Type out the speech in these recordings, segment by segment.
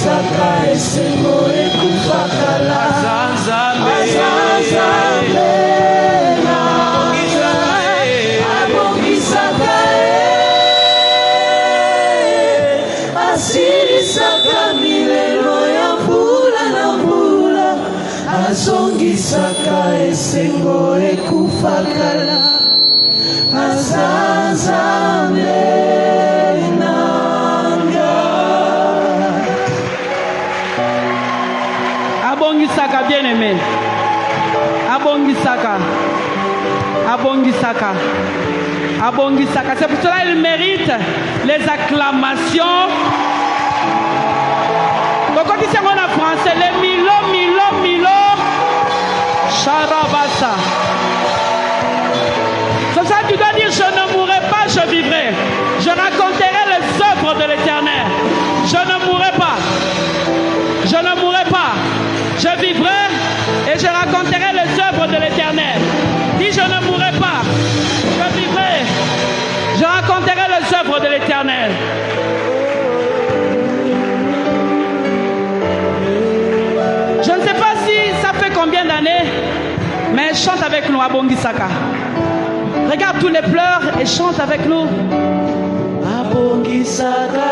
abongisaka esengo ekufakala azanzambe abongisaka asilisaka milelo ya mbula na mbula azongisaka esengo ekufakala azanzambe. Abongisaka, bien-aimé. Abongisaka. Abongisaka. Abongisaka. C'est pour cela qu'il mérite les acclamations. Donc, quand il en français, les Milo. Charabassa. C'est ça que tu dois dire, je ne mourrai pas, je vivrai. Je raconterai les œuvres de l'Éternel. Je ne mourrai pas. Je ne mourrai pas. Je vivrai et je raconterai les œuvres de l'Éternel. Dis, je ne mourrai pas. Je vivrai. Je raconterai les œuvres de l'Éternel. Je ne sais pas si ça fait combien d'années, mais chante avec nous, Abongisaka. Regarde tous les pleurs et chante avec nous. Abongisaka.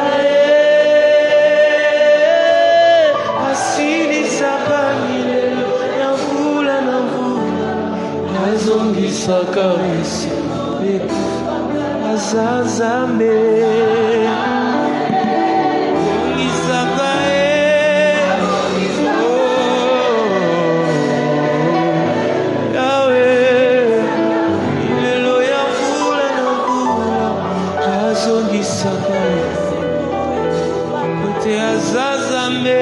Azongisaka azazame azongisaka Yahweh ilelo ya mvula na mvula azongisaka kote azazame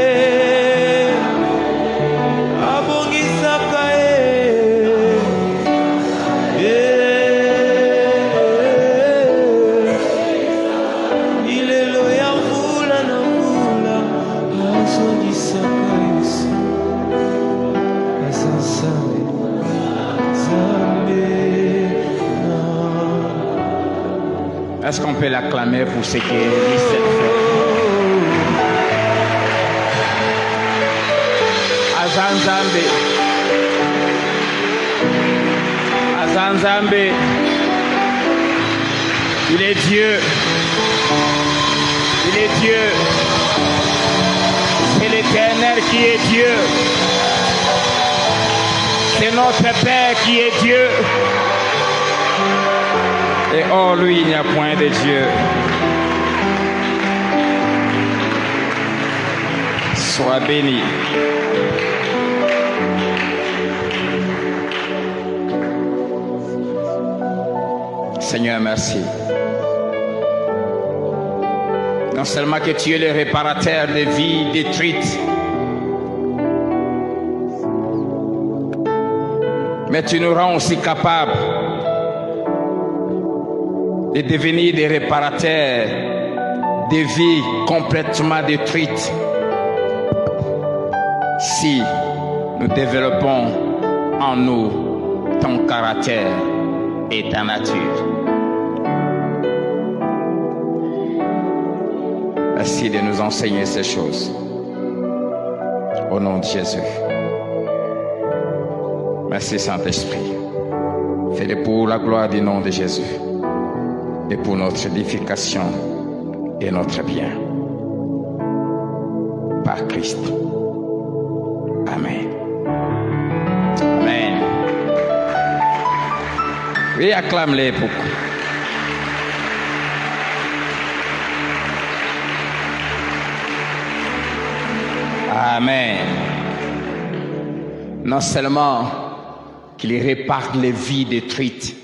Est-ce qu'on peut l'acclamer pour ce qu'il fait? Azanzambe. Azanzambe. Il est Dieu. Il est Dieu. C'est l'Éternel qui est Dieu. C'est notre Père qui est Dieu. Et hors lui, il n'y a point de Dieu. Sois béni. Seigneur, merci. Non seulement que tu es le réparateur des vies détruites, mais tu nous rends aussi capables de devenir des réparateurs des vies complètement détruites si nous développons en nous ton caractère et ta nature. Merci de nous enseigner ces choses. Au nom de Jésus. Merci Saint-Esprit. Fais-le pour la gloire du nom de Jésus et pour notre édification et notre bien. Par Christ. Amen. Amen. Oui, acclame-les beaucoup. Amen. Non seulement qu'il répare les vies détruites,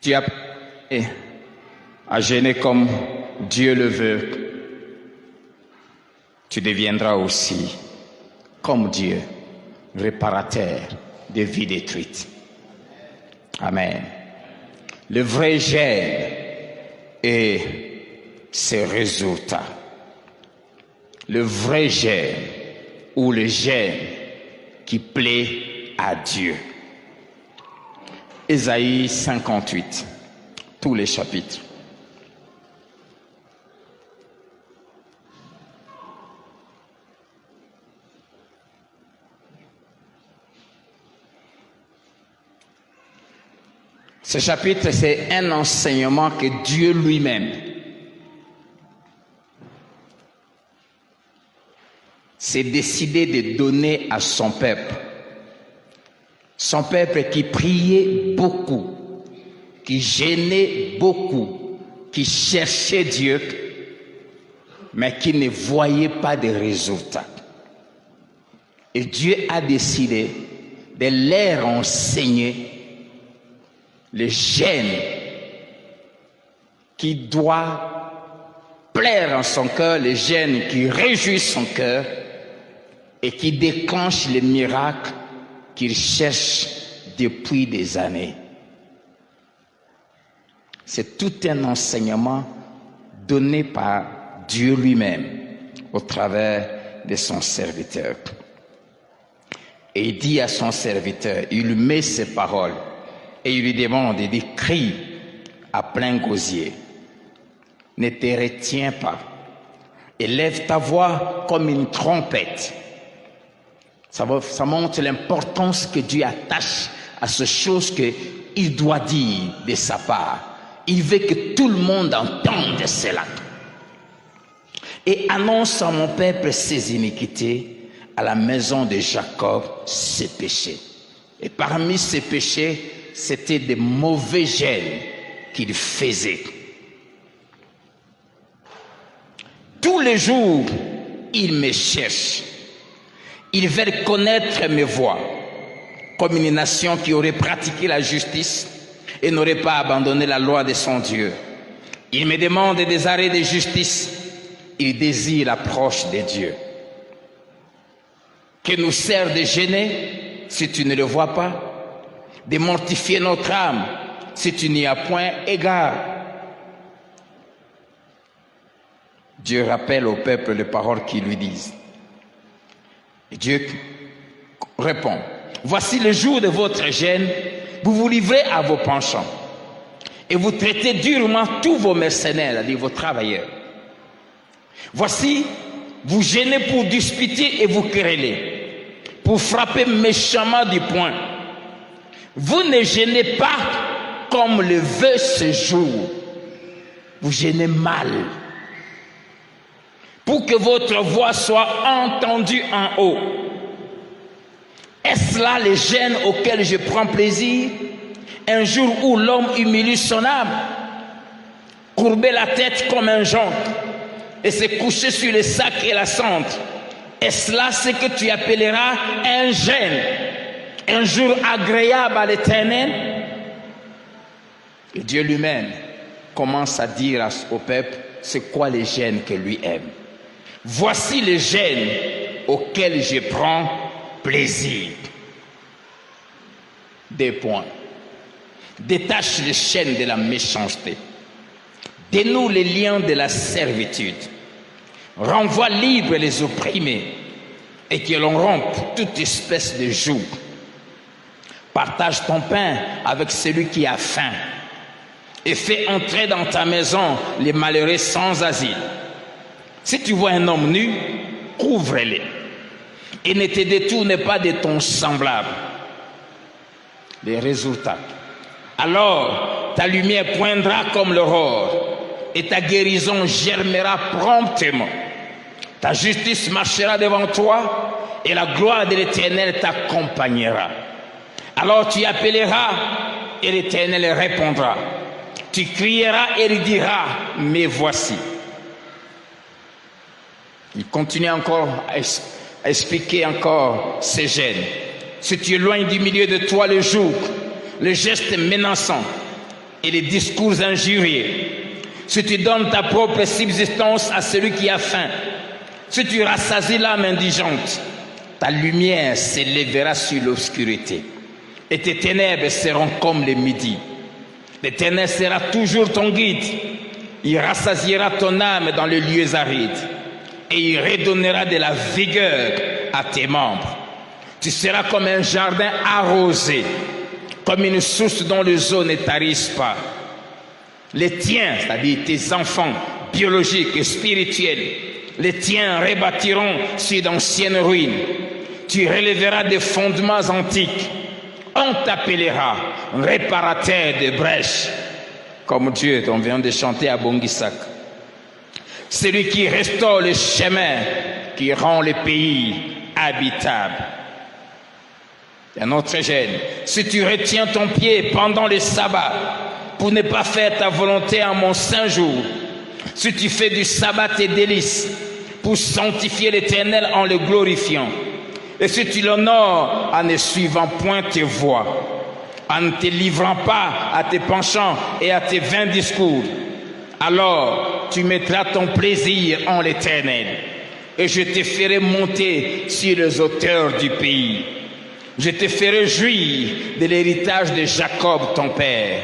tu as à gêner comme Dieu le veut. Tu deviendras aussi, comme Dieu, réparateur des vies détruites. Amen. Le vrai gène est ses résultats. Le vrai gène ou le gène qui plaît à Dieu. Ésaïe 58, tous les chapitres. Ce chapitre, c'est un enseignement que Dieu lui-même s'est décidé de donner à son peuple. Son peuple qui priait beaucoup, qui gênait beaucoup, qui cherchait Dieu, mais qui ne voyait pas de résultats. Et Dieu a décidé de leur enseigner le jeûne qui doit plaire en son cœur, le jeûne qui réjouit son cœur et qui déclenche les miracles qu'il cherche depuis des années. C'est tout un enseignement donné par Dieu lui-même au travers de son serviteur. Et il dit à son serviteur, il lui met ses paroles et il lui demande d'écrire à plein gosier. Ne te retiens pas. Élève ta voix comme une trompette. Ça montre l'importance que Dieu attache à ces choses qu'il doit dire de sa part. Il veut que tout le monde entende cela. Et annonce à mon peuple ses iniquités, à la maison de Jacob ses péchés. Et parmi ces péchés, c'était des mauvais jeûnes qu'il faisait. Tous les jours, il me cherche. Il veut connaître mes voies, comme une nation qui aurait pratiqué la justice et n'aurait pas abandonné la loi de son Dieu. Il me demande des arrêts de justice. Il désire l'approche de Dieu. Que nous sert de gêner si tu ne le vois pas, de mortifier notre âme si tu n'y as point égard. Dieu rappelle au peuple les paroles qu'ils lui disent. Et Dieu répond, voici le jour de votre jeûne, vous vous livrez à vos penchants et vous traitez durement tous vos mercenaires, c'est-à-dire vos travailleurs. Voici, vous jeûnez pour disputer et vous quereller, pour frapper méchamment du poing. Vous ne jeûnez pas comme le veut ce jour. Vous jeûnez mal. Pour que votre voix soit entendue en haut. Est-ce là le jeûne auquel je prends plaisir? Un jour où l'homme humilie son âme, courber la tête comme un jonc et se coucher sur le sac et la cendre. Est-ce là ce que tu appelleras un jeûne? Un jour agréable à l'Éternel? Et Dieu lui-même commence à dire au peuple c'est quoi les jeûnes que lui aime. Voici les jeûnes auxquels je prends plaisir. 2 points. Détache les chaînes de la méchanceté. Dénoue les liens de la servitude. Renvoie libre les opprimés et que l'on rompe toute espèce de joug. Partage ton pain avec celui qui a faim et fais entrer dans ta maison les malheureux sans asile. Si tu vois un homme nu, couvre-le et ne te détourne pas de ton semblable. Les résultats. Alors ta lumière poindra comme l'aurore et ta guérison germera promptement. Ta justice marchera devant toi et la gloire de l'Éternel t'accompagnera. Alors tu appelleras et l'Éternel répondra. Tu crieras et il dira, me voici. Il continue encore à expliquer encore ces gènes. Si tu éloignes du milieu de toi le jour, les gestes menaçants et les discours injurieux, si tu donnes ta propre subsistance à celui qui a faim, si tu rassasies l'âme indigente, ta lumière s'élèvera sur l'obscurité et tes ténèbres seront comme le midi. L'Éternel sera toujours ton guide. Il rassasiera ton âme dans les lieux arides et il redonnera de la vigueur à tes membres. Tu seras comme un jardin arrosé, comme une source dont les eaux ne tarissent pas. Les tiens, c'est-à-dire tes enfants biologiques et spirituels, les tiens rebâtiront sur d'anciennes ruines. Tu relèveras des fondements antiques. On t'appellera réparateur de brèches, comme Dieu, on vient de chanter à Bongisak. Celui qui restaure le chemin, qui rend le pays habitable. Un autre gêne. Si tu retiens ton pied pendant le sabbat pour ne pas faire ta volonté en mon saint jour, si tu fais du sabbat tes délices pour sanctifier l'Éternel en le glorifiant, et si tu l'honores en ne suivant point tes voies, en ne te livrant pas à tes penchants et à tes vains discours, alors tu mettras ton plaisir en l'Éternel, et je te ferai monter sur les hauteurs du pays. Je te ferai jouir de l'héritage de Jacob ton père.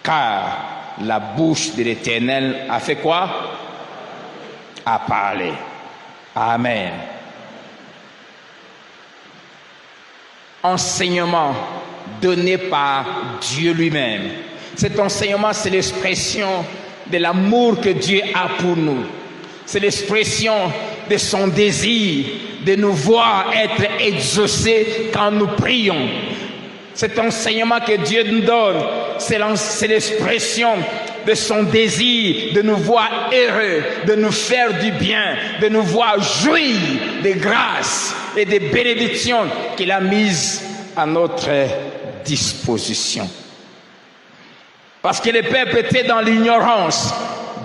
Car la bouche de l'Éternel a fait quoi? A parlé. Amen. Enseignement donné par Dieu lui-même. Cet enseignement, c'est l'expression de l'amour que Dieu a pour nous. C'est l'expression de son désir de nous voir être exaucés quand nous prions. Cet enseignement que Dieu nous donne, c'est l'expression de son désir de nous voir heureux, de nous faire du bien, de nous voir jouir des grâces et des bénédictions qu'il a mises à notre disposition. Parce que le peuple était dans l'ignorance,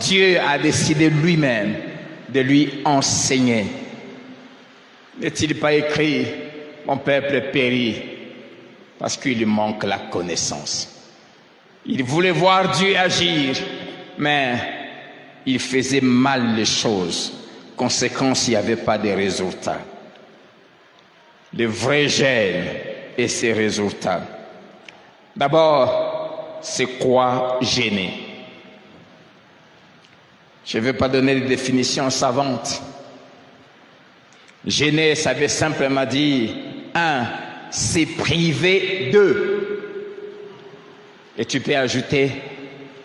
Dieu a décidé lui-même de lui enseigner. N'est-il pas écrit, mon peuple périt parce qu'il lui manque la connaissance? Il voulait voir Dieu agir, mais il faisait mal les choses. Conséquence, il n'y avait pas de résultats. Le vrai gêne et ses résultats. D'abord, c'est quoi gêner? Je ne vais pas donner de définition savante. Gêner, ça veut simplement dire, c'est privé de. Et tu peux ajouter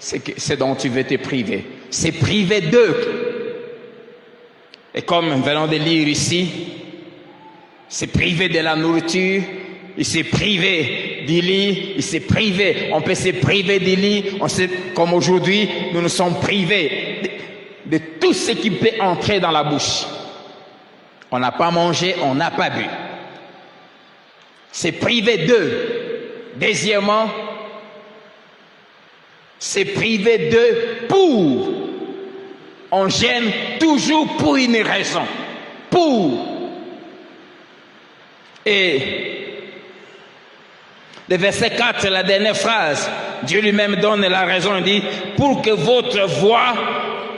ce dont tu veux te priver. C'est privé de. Et comme nous venons de lire ici, c'est privé de la nourriture, il s'est privé du lit, il s'est privé. On peut se priver du lit, comme aujourd'hui, nous nous sommes privés de tout ce qui peut entrer dans la bouche. On n'a pas mangé, on n'a pas bu. C'est privé d'eux. Deuxièmement, c'est privé d'eux pour. On gêne toujours pour une raison. Pour. Et le verset 4, la dernière phrase, Dieu lui-même donne la raison, il dit, pour que votre voix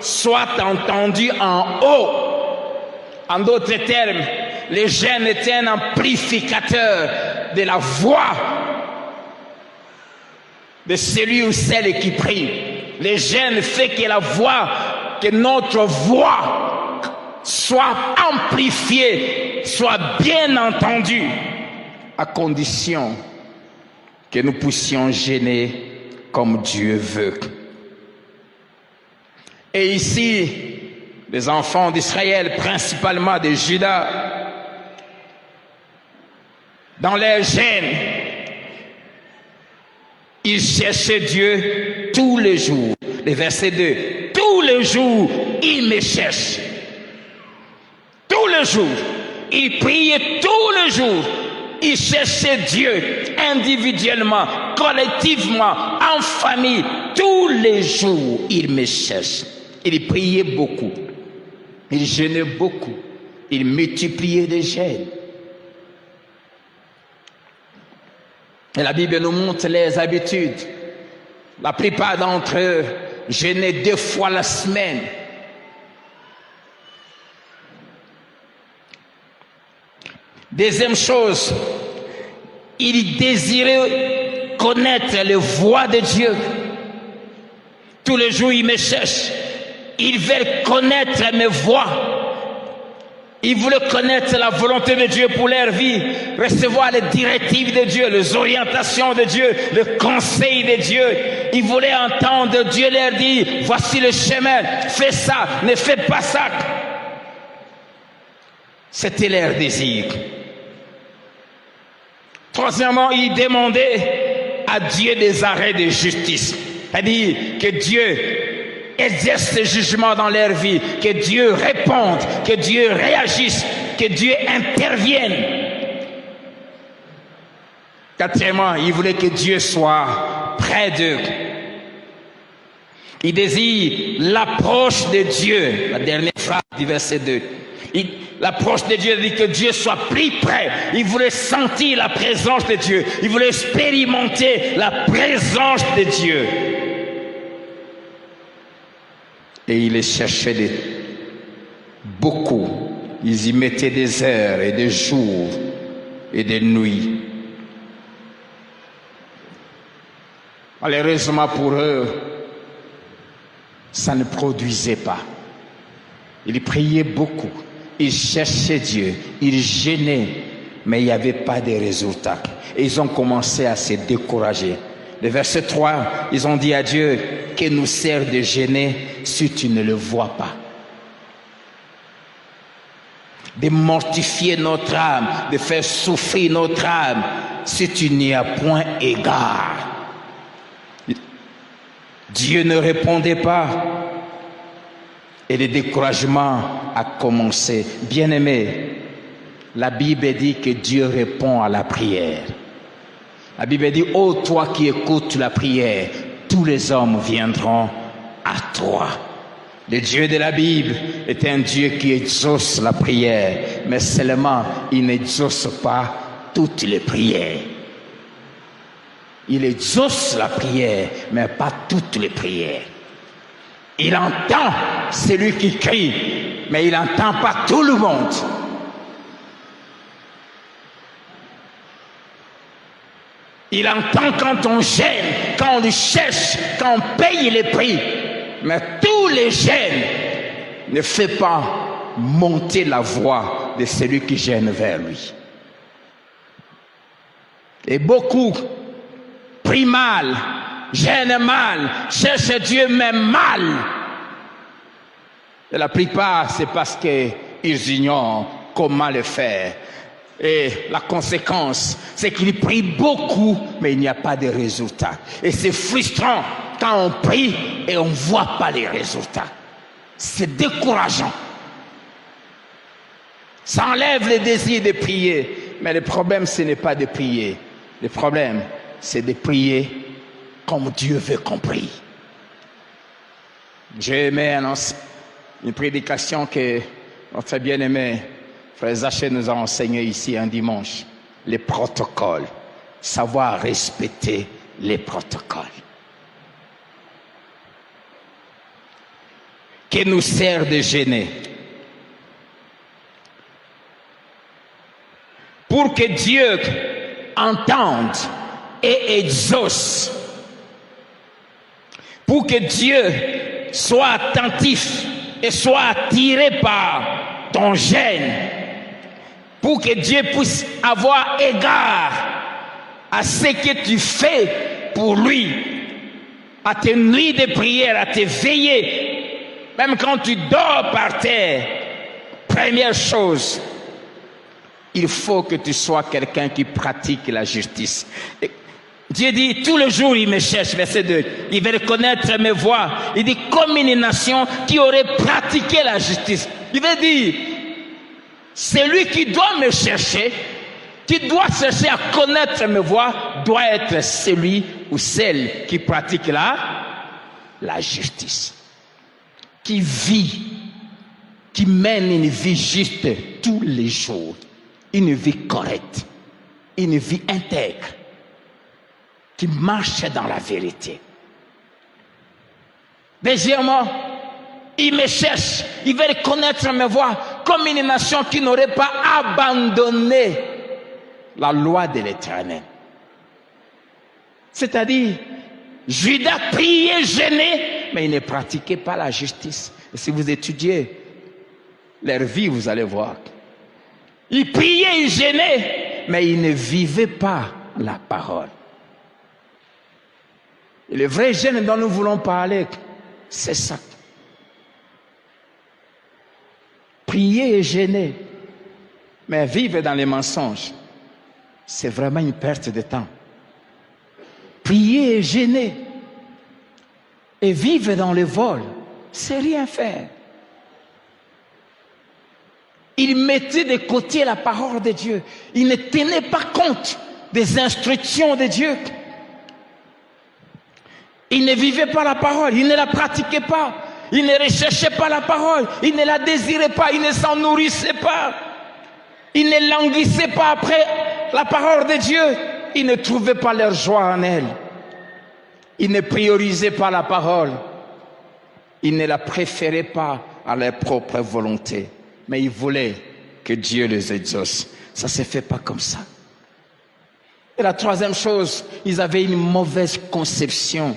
soit entendue en haut. En d'autres termes, le gêne est un amplificateur de la voix de celui ou celle qui prie. Le gêne fait que la voix, que notre voix soit amplifiée, soit bien entendue, à condition que nous puissions gêner comme Dieu veut. Et ici, les enfants d'Israël, principalement de Juda, dans leur gêne, ils cherchaient Dieu tous les jours. Le verset 2, tous les jours, ils me cherchent. Tous les jours, ils priaient tous les jours. Ils cherchaient Dieu individuellement, collectivement, en famille. Tous les jours, ils me cherchent. Ils priaient beaucoup. Ils jeûnaient beaucoup. Ils multipliaient les jeûnes. Et la Bible nous montre les habitudes. La plupart d'entre eux jeûnaient 2 fois la semaine. Deuxième chose, ils désiraient connaître les voies de Dieu. Tous les jours, ils me cherchent. Ils veulent connaître mes voies. Ils voulaient connaître la volonté de Dieu pour leur vie, recevoir les directives de Dieu, les orientations de Dieu, le conseil de Dieu. Ils voulaient entendre Dieu leur dire, voici le chemin, fais ça, ne fais pas ça. C'était leur désir. Troisièmement, ils demandaient à Dieu des arrêts de justice. C'est-à-dire que Dieu exerce ce jugement dans leur vie, que Dieu réponde, que Dieu réagisse, que Dieu intervienne. Quatrièmement, ils voulaient que Dieu soit près d'eux. Ils désirent l'approche de Dieu. La dernière phrase du verset 2. L'approche de Dieu dit que Dieu soit plus près. Ils voulaient sentir la présence de Dieu. Ils voulaient expérimenter la présence de Dieu. Et ils les cherchaient beaucoup. Ils y mettaient des heures et des jours et des nuits. Malheureusement pour eux, ça ne produisait pas. Ils priaient beaucoup. Ils cherchaient Dieu. Ils jeûnaient. Mais il n'y avait pas de résultats. Et ils ont commencé à se décourager. Le verset 3, ils ont dit à Dieu, que nous sert de jeûner si tu ne le vois pas. De mortifier notre âme, de faire souffrir notre âme, si tu n'y as point égard. Dieu ne répondait pas. Et le découragement a commencé. Bien-aimé, la Bible dit que Dieu répond à la prière. La Bible dit, ô toi qui écoutes la prière, tous les hommes viendront à toi. Le Dieu de la Bible est un Dieu qui exauce la prière, mais seulement il n'exauce pas toutes les prières. Il exauce la prière, mais pas toutes les prières. Il entend celui qui crie, mais il n'entend pas tout le monde. Il entend quand on gêne, quand on le cherche, quand on paye les prix. Mais tous les gênes ne fait pas monter la voix de celui qui gêne vers lui. Et beaucoup prient mal, gênent mal, cherchent Dieu même mal. Et la plupart, c'est parce qu'ils ignorent comment le faire. Et la conséquence, c'est qu'ils prient beaucoup, mais il n'y a pas de résultat. Et c'est frustrant quand on prie et on ne voit pas les résultats. C'est décourageant. Ça enlève le désir de prier. Mais le problème, ce n'est pas de prier. Le problème, c'est de prier comme Dieu veut qu'on prie. J'ai aimé une prédication que notre bien-aimé Frère Zaché nous a enseigné ici un dimanche. Les protocoles. Savoir respecter les protocoles. Que nous sert de jeûner? Pour que Dieu entende et exauce. Pour que Dieu soit attentif et soit attiré par ton jeûne. Pour que Dieu puisse avoir égard à ce que tu fais pour lui, à tes nuits de prière, à tes veillées, même quand tu dors par terre. Première chose, il faut que tu sois quelqu'un qui pratique la justice. Et Dieu dit, tous les jours il me cherche, verset 2, il veut reconnaître mes voies. Il dit, comme une nation qui aurait pratiqué la justice. Il veut dire, celui qui doit me chercher, qui doit chercher à connaître mes voies, doit être celui ou celle qui pratique la justice. Qui vit, qui mène une vie juste tous les jours. Une vie correcte, une vie intègre, qui marche dans la vérité. Deuxièmement, il me cherche, il veut reconnaître mes voies comme une nation qui n'aurait pas abandonné la loi de l'Éternel. C'est-à-dire, Judas priait, jeûnait, mais il ne pratiquait pas la justice. Et si vous étudiez leur vie, vous allez voir, Ils priaient, ils gênaient, mais ils ne vivaient pas la parole. Et le vrai jeûne dont nous voulons parler, c'est ça. Prier et gêner, mais vivre dans les mensonges, c'est vraiment une perte de temps. Prier et gêner, et vivre dans le vol, c'est rien faire. Il mettait de côté la parole de Dieu. Il ne tenait pas compte des instructions de Dieu. Il ne vivait pas la parole, il ne la pratiquait pas, il ne recherchait pas la parole, il ne la désirait pas, il ne s'en nourrissait pas, il ne languissait pas après la parole de Dieu, il ne trouvait pas leur joie en elle, il ne priorisait pas la parole, il ne la préférait pas à leur propre volonté, mais il voulait que Dieu les exauce. Ça ne se fait pas comme ça. Et la troisième chose, ils avaient une mauvaise conception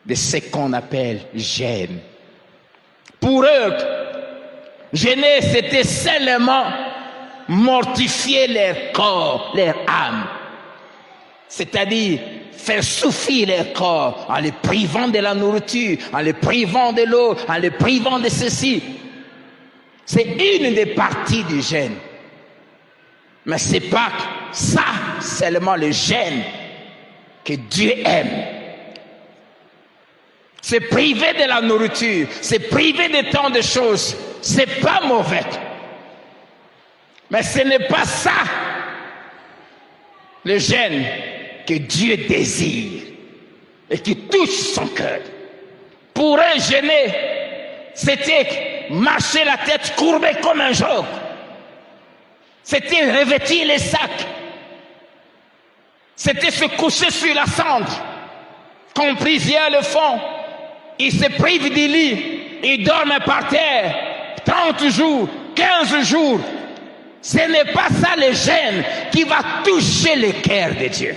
de ce qu'on appelle jeûne. Pour eux, jeûner, c'était seulement mortifier leur corps, leur âme. C'est-à-dire faire souffrir leur corps en les privant de la nourriture, en les privant de l'eau, en les privant de ceci. C'est une des parties du jeûne. Mais ce n'est pas ça seulement le jeûne que Dieu aime. Se priver de la nourriture, se priver de tant de choses, c'est pas mauvais. Mais ce n'est pas ça le jeûne que Dieu désire et qui touche son cœur. Pour un jeûner, c'était marcher la tête courbée comme un joug. C'était revêtir les sacs. C'était se coucher sur la cendre. Comme plusieurs le font. Ils se privent du lit. Ils dorment par terre. 30 jours, 15 jours. Ce n'est pas ça le jeûne qui va toucher le cœur de Dieu.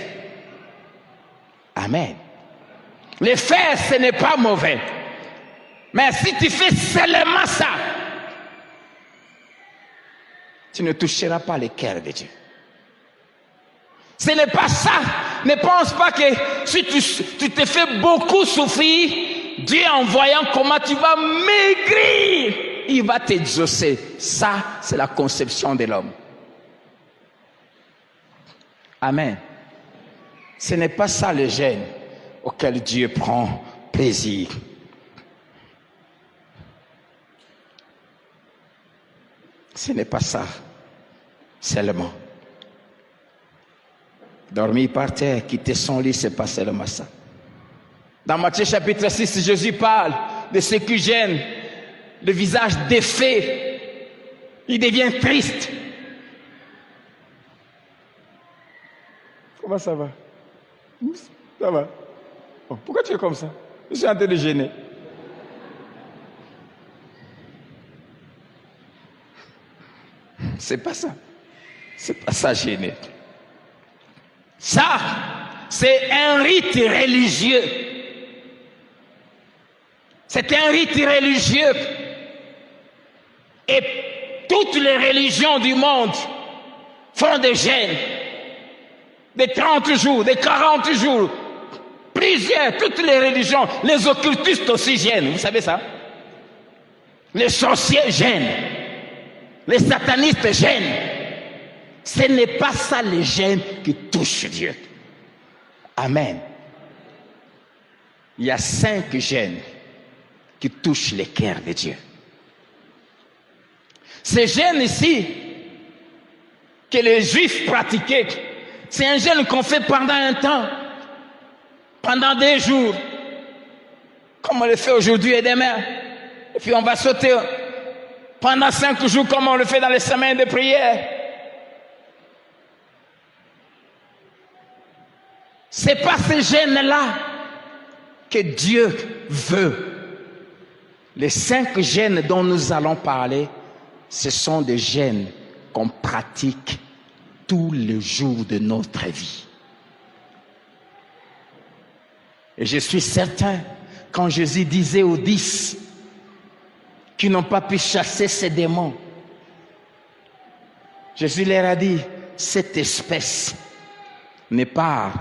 Amen. Le faire, ce n'est pas mauvais. Mais si tu fais seulement ça, tu ne toucheras pas le cœur de Dieu. Ce n'est pas ça. Ne pense pas que si tu te fais beaucoup souffrir, Dieu en voyant comment tu vas maigrir, il va t'exaucer. Ça, c'est la conception de l'homme. Amen. Ce n'est pas ça le jeûne auquel Dieu prend plaisir. Ce n'est pas ça seulement. Dormir par terre, quitter son lit, ce n'est pas seulement ça. Dans Matthieu chapitre 6, Jésus parle de ceux qui gênent, le visage défait, il devient triste. Comment ça va? Ça va? Oh, pourquoi tu es comme ça? Je suis en train de gêner. C'est pas ça. C'est pas ça gêner. Ça, c'est un rite religieux. C'est un rite religieux. Et toutes les religions du monde font des jeûnes. De 30 jours, de 40 jours. Plusieurs, toutes les religions. Les occultistes aussi jeûnent. Vous savez ça? Les sorciers jeûnent. Les satanistes jeûnent. Ce n'est pas ça le jeûne qui touche Dieu. Amen. Il y a 5 jeûnes qui touchent le cœur de Dieu. Ces jeûnes ici, que les Juifs pratiquaient, c'est un jeûne qu'on fait pendant un temps, pendant 2 jours, comme on le fait aujourd'hui et demain. Et puis on va sauter pendant 5 jours, comme on le fait dans les semaines de prière. C'est pas ce jeûne-là que Dieu veut. Les 5 jeûnes dont nous allons parler, ce sont des jeûnes qu'on pratique tous les jours de notre vie. Et je suis certain, quand Jésus disait aux 10 qui n'ont pas pu chasser ces démons, Jésus leur a dit, cette espèce n'est pas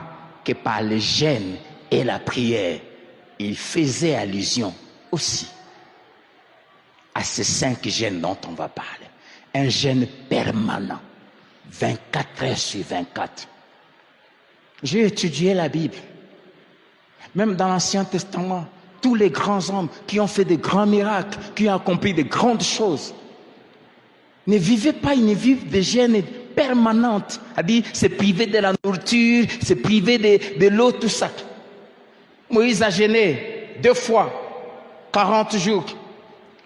que par le jeûne et la prière. Il faisait allusion aussi à ces 5 jeûnes dont on va parler. Un jeûne permanent, 24 heures sur 24. J'ai étudié la Bible. Même dans l'Ancien Testament, tous les grands hommes qui ont fait de grands miracles, qui ont accompli de grandes choses, ne vivaient pas une vie de jeûne permanente. C'est-à-dire, se priver de la nourriture, se priver de l'eau, tout ça. Moïse a jeûné 2 fois, 40 jours.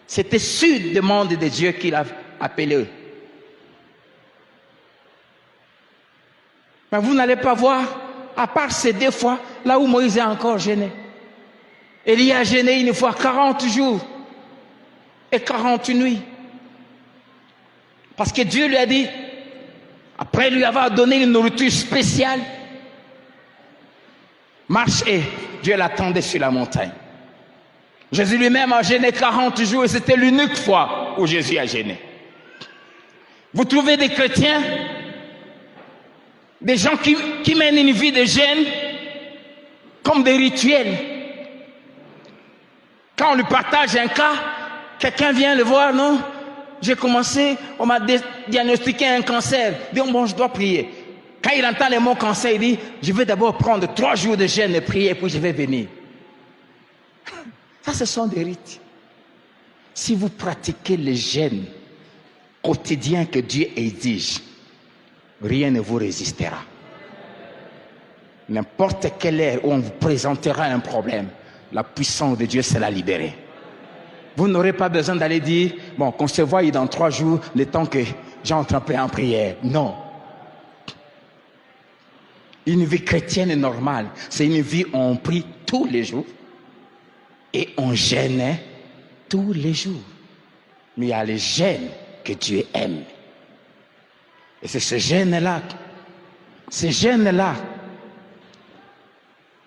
C'était sur demande de Dieu qu'il a appelé. Mais vous n'allez pas voir, à part ces 2 fois, là où Moïse a encore jeûné. Élie a jeûné une fois 40 jours et 40 nuits. Parce que Dieu lui a dit, après lui avoir donné une nourriture spéciale, marche et Dieu l'attendait sur la montagne. Jésus lui-même a jeûné 40 jours et c'était l'unique fois où Jésus a jeûné. Vous trouvez des chrétiens, des gens qui mènent une vie de jeûne comme des rituels. Quand on lui partage un cas, quelqu'un vient le voir, non? J'ai commencé, on m'a diagnostiqué un cancer. Il dit, bon, je dois prier. Quand il entend le mot cancer, il dit, je vais d'abord prendre 3 jours de jeûne et prier, puis je vais venir. Ça, ce sont des rites. Si vous pratiquez le jeûne quotidien que Dieu exige, rien ne vous résistera. N'importe quelle heure où on vous présentera un problème, la puissance de Dieu, c'est la libérer. Vous n'aurez pas besoin d'aller dire, bon, qu'on se voie dans 3 jours, le temps que j'entre un peu en prière. Non. Une vie chrétienne normale, c'est une vie où on prie tous les jours et on jeûne tous les jours. Mais il y a le jeûne que Dieu aime. Et c'est ce jeûne-là,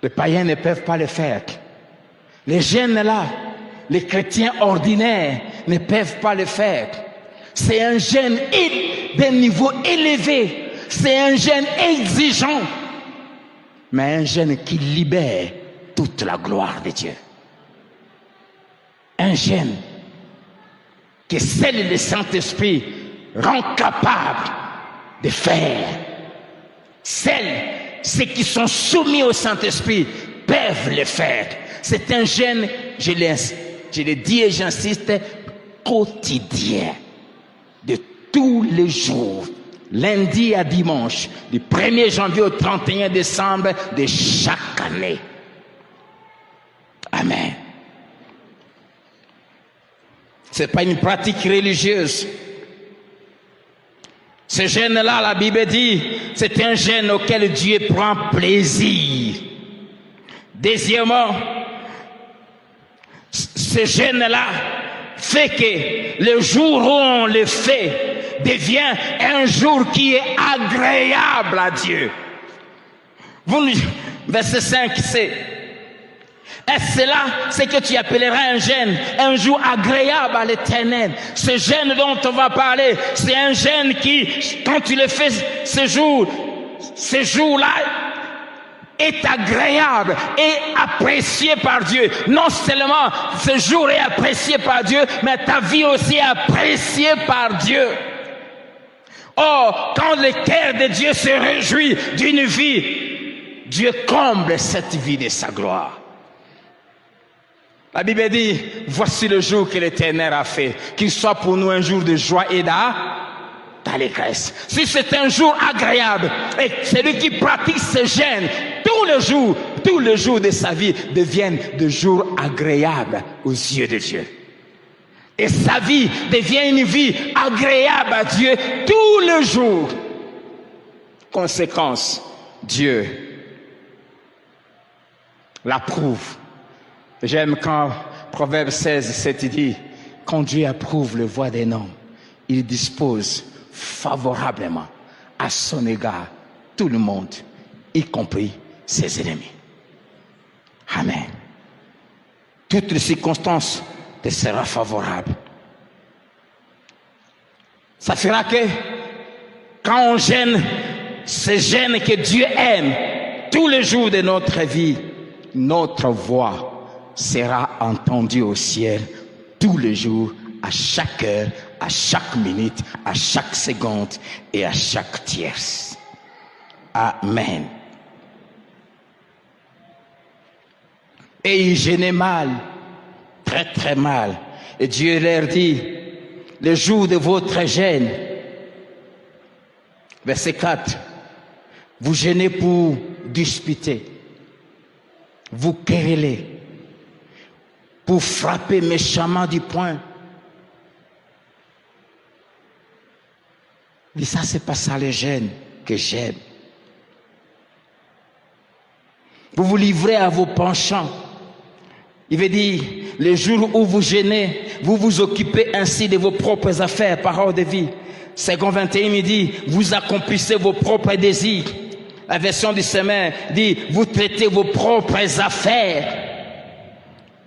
les païens ne peuvent pas le faire. Les jeûnes-là, les chrétiens ordinaires ne peuvent pas le faire. C'est un jeûne d'un niveau élevé. C'est un jeûne exigeant. Mais un jeûne qui libère toute la gloire de Dieu. Un jeûne que seul le Saint-Esprit rend capable de faire. Ceux qui sont soumis au Saint-Esprit peuvent le faire. C'est un jeûne, je le dis et j'insiste, quotidien, de tous les jours, lundi à dimanche, du 1er janvier au 31 décembre de chaque année. Amen. Ce n'est pas une pratique religieuse. Ce jeûne-là, la Bible dit, c'est un jeûne auquel Dieu prend plaisir. Deuxièmement, ce jeûne-là fait que le jour où on le fait devient un jour qui est agréable à Dieu. Verset 5, c'est: est-ce cela ce que tu appelleras un jeûne, un jour agréable à l'Éternel? Ce jeûne dont on va parler, c'est un jeûne qui, quand tu le fais ce jour-là, est agréable et apprécié par Dieu. Non seulement ce jour est apprécié par Dieu, mais ta vie aussi est appréciée par Dieu. Or, quand le cœur de Dieu se réjouit d'une vie, Dieu comble cette vie de sa gloire. La Bible dit, voici le jour que l'Éternel a fait, qu'il soit pour nous un jour de joie et d'allégresse. Si c'est un jour agréable, et celui qui pratique ce jeûne, tous les jours de sa vie deviennent des jours agréables aux yeux de Dieu. Et sa vie devient une vie agréable à Dieu tous les jours. Conséquence, Dieu l'approuve. J'aime quand Proverbe 16, 7 dit, quand Dieu approuve le voie d'un homme, il dispose favorablement à son égard tout le monde, y compris ses ennemis. Amen. Toutes les circonstances te seront favorables. Ça fera que Quand on gêne, ce gêne que Dieu aime, tous les jours de notre vie, notre voix sera entendue au ciel tous les jours, à chaque heure, à chaque minute, à chaque seconde et à chaque tierce. Amen. Et ils gênaient mal, très très mal. Et Dieu leur dit, le jour de votre gêne, verset 4, vous gênez pour disputer, vous querellez, pour frapper méchamment du poing. Mais ça, c'est pas ça le gêne que j'aime. Vous vous livrez à vos penchants. Il veut dire, le jour où vous gênez, vous vous occupez ainsi de vos propres affaires, parole de vie. Second 21, il dit, vous accomplissez vos propres désirs. La version du Semeur dit, vous traitez vos propres affaires.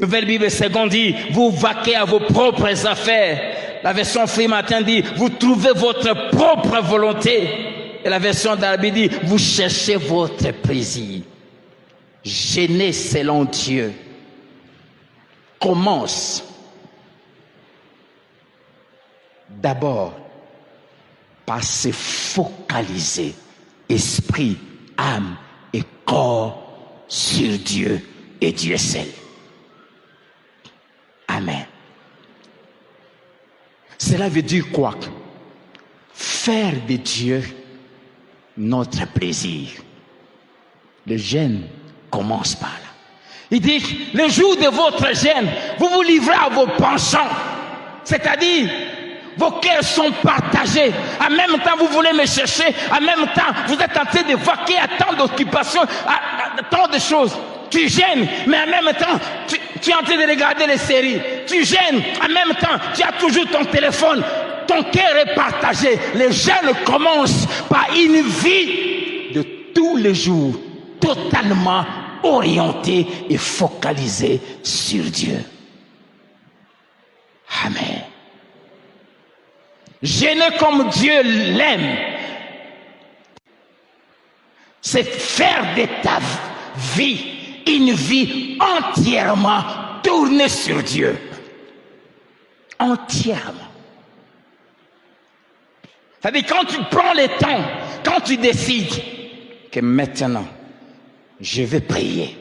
Nouvelle Bible seconde dit, vous vaquez à vos propres affaires. La version Free Matin dit, vous trouvez votre propre volonté. Et la version d'Arabie dit, vous cherchez votre plaisir. Gêner selon Dieu commence d'abord par se focaliser esprit, âme et corps sur Dieu et Dieu seul. Amen. Cela veut dire quoi? Faire de Dieu notre plaisir. Le gêne commence par là. Il dit, le jour de votre gêne, vous vous livrez à vos penchants. C'est-à-dire, vos cœurs sont partagés. En même temps, vous voulez me chercher. En même temps, vous êtes en train de vaquer à tant d'occupations, à tant de choses. Tu gênes, mais en même temps, tu es en train de regarder les séries. Tu gênes, en même temps, tu as toujours ton téléphone. Ton cœur est partagé. Le gêne commence par une vie de tous les jours, totalement orientée et focalisée sur Dieu. Amen. Gêner comme Dieu l'aime, c'est faire de ta vie une vie entièrement tournée sur Dieu. Entièrement. C'est-à-dire quand tu prends le temps, quand tu décides que maintenant, je vais prier,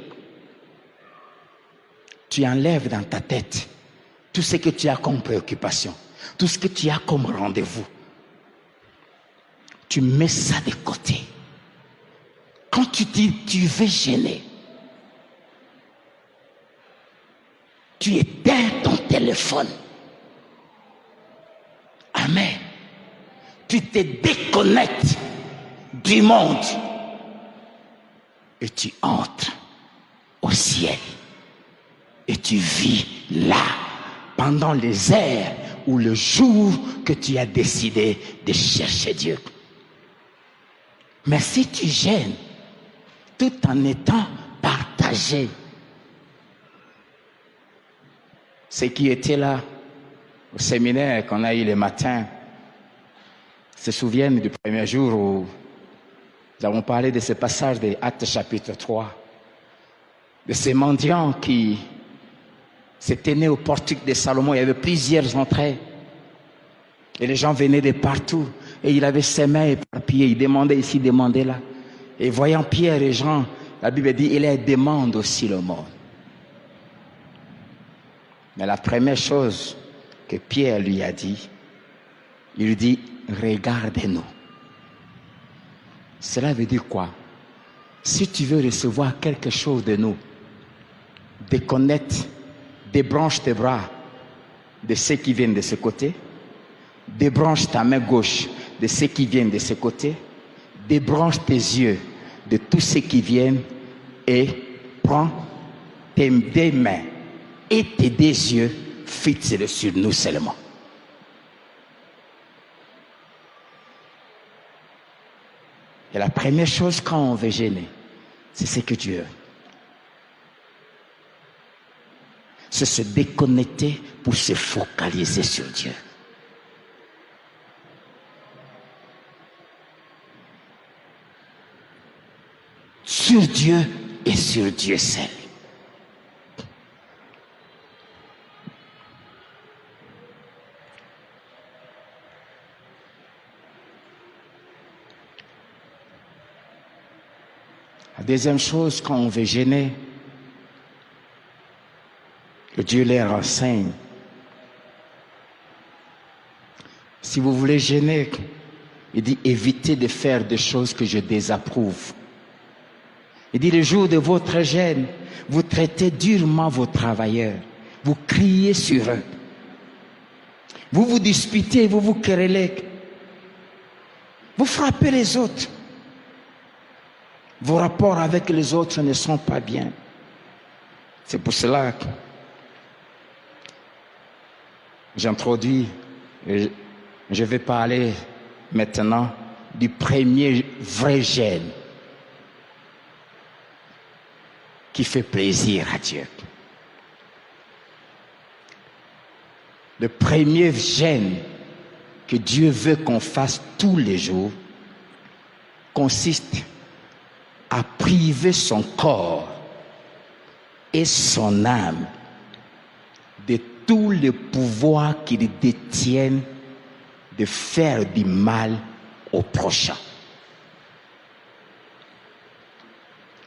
tu enlèves dans ta tête tout ce que tu as comme préoccupation, tout ce que tu as comme rendez-vous. Tu mets ça de côté. Quand tu dis tu veux gêner, tu éteins ton téléphone. Amen. Tu te déconnectes du monde et tu entres au ciel et tu vis là pendant les heures ou le jour que tu as décidé de chercher Dieu. Mais si tu gênes tout en étant partagé, ceux qui étaient là au séminaire qu'on a eu le matin se souviennent du premier jour où nous avons parlé de ce passage de Actes chapitre 3, de ces mendiants qui s'étaient nés au portique de Salomon. Il y avait plusieurs entrées et les gens venaient de partout et il avait ses mains éparpillées, il demandait ici, demandait là. Et voyant Pierre et Jean, la Bible dit, il les demande aussi le monde. Mais la première chose que Pierre lui a dit, il lui dit, regardez-nous. Cela veut dire quoi? Si tu veux recevoir quelque chose de nous, déconnecte, débranche tes bras de ceux qui viennent de ce côté, débranche ta main gauche de ceux qui viennent de ce côté, débranche tes yeux de tous ceux qui viennent et prends tes deux mains et tes deux yeux, fixe-les sur nous seulement. Et la première chose quand on veut gêner, c'est ce que Dieu veut. C'est se déconnecter pour se focaliser sur Dieu. sur Dieu et sur Dieu seul. La deuxième chose, quand on veut jeûner, que Dieu les renseigne. Si vous voulez jeûner, il dit évitez de faire des choses que je désapprouve. Il dit le jour de votre jeûne, vous traitez durement vos travailleurs, vous criez sur eux, vous vous disputez, vous vous querellez, vous frappez les autres. Vos rapports avec les autres ne sont pas bien. C'est pour cela que j'introduis, je vais parler maintenant du premier vrai jeûne qui fait plaisir à Dieu. Le premier jeûne que Dieu veut qu'on fasse tous les jours consiste à priver son corps et son âme de tous les pouvoirs qu'ils détiennent de faire du mal au prochain.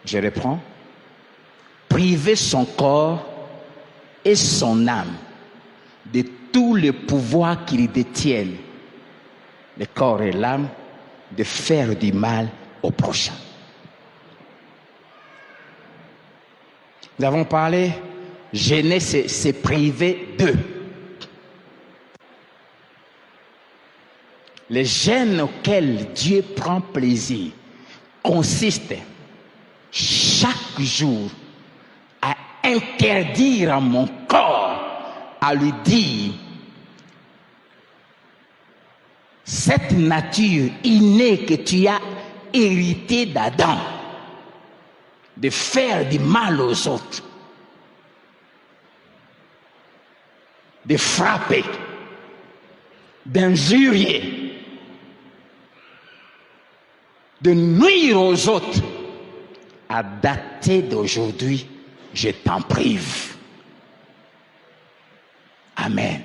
Je reprends. Priver son corps et son âme de tous les pouvoirs qu'ils détiennent, le corps et l'âme, de faire du mal au prochain. Nous avons parlé, jeûner, c'est priver d'eux. Le jeûne auquel Dieu prend plaisir consiste chaque jour à interdire à mon corps, à lui dire, cette nature innée que tu as héritée d'Adam, de faire du mal aux autres, de frapper, d'injurier, de nuire aux autres, à dater d'aujourd'hui, je t'en prive. Amen.